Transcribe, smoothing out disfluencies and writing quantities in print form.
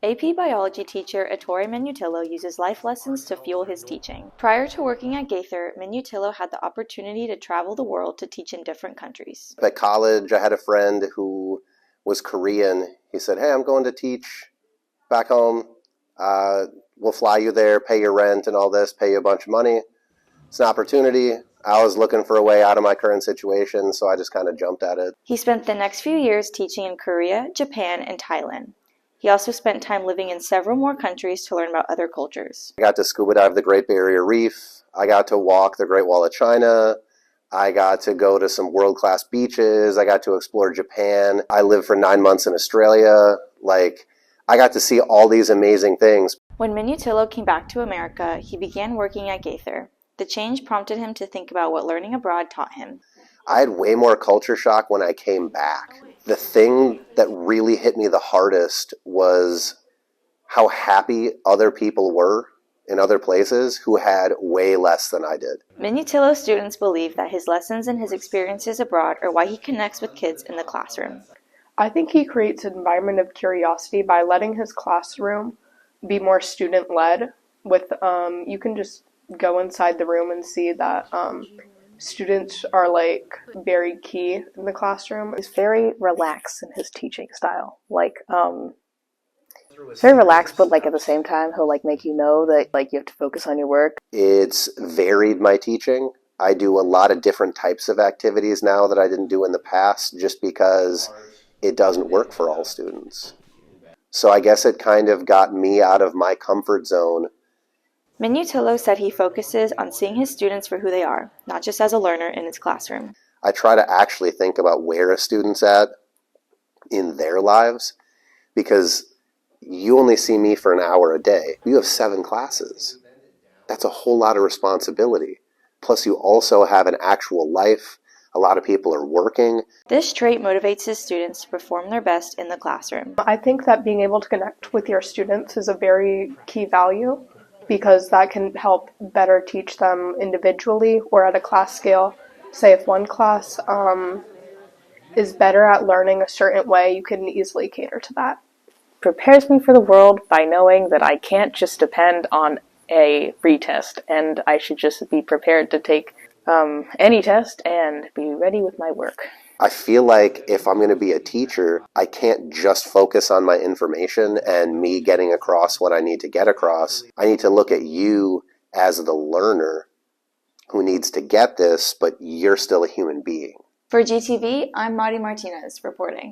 AP Biology teacher Ettore Minutillo uses life lessons to fuel his teaching. Prior to working at Gardner, Minutillo had the opportunity to travel the world to teach in different countries. At college, I had a friend who was Korean. He said, "Hey, I'm going to teach back home. We'll fly you there, pay your rent and all this, pay you a bunch of money." It's an opportunity. I was looking for a way out of my current situation, so I just kind of jumped at it. He spent the next few years teaching in Korea, Japan, and Thailand. He also spent time living in several more countries to learn about other cultures. I got to scuba dive the Great Barrier Reef. I got to walk the Great Wall of China. I got to go to some world-class beaches. I got to explore Japan. I lived for 9 months in Australia. I got to see all these amazing things. When Minutillo came back to America, he began working at Gardner. The change prompted him to think about what learning abroad taught him. I had way more culture shock when I came back. The thing that really hit me the hardest was how happy other people were in other places who had way less than I did. Minutillo's students believe that his lessons and his experiences abroad are why he connects with kids in the classroom. I think he creates an environment of curiosity by letting his classroom be more student-led. You can just go inside the room and see that students are very key in the classroom. He's very relaxed in his teaching style. Very relaxed, but at the same time, he'll make you know that you have to focus on your work. It's varied my teaching. I do a lot of different types of activities now that I didn't do in the past, just because it doesn't work for all students. So I guess it kind of got me out of my comfort zone. Minutillo said he focuses on seeing his students for who they are, not just as a learner in his classroom. I try to actually think about where a student's at in their lives, because you only see me for an hour a day. You have 7 classes. That's a whole lot of responsibility. Plus, you also have an actual life. A lot of people are working. This trait motivates his students to perform their best in the classroom. I think that being able to connect with your students is a very key value, because that can help better teach them individually or at a class scale. Say if one class is better at learning a certain way, you can easily cater to that. Prepares me for the world by knowing that I can't just depend on a retest, and I should just be prepared to take any test and be ready with my work. I feel like if I'm going to be a teacher, I can't just focus on my information and me getting across what I need to get across. I need to look at you as the learner who needs to get this, but you're still a human being. For GTV, I'm Mariana Martinez reporting.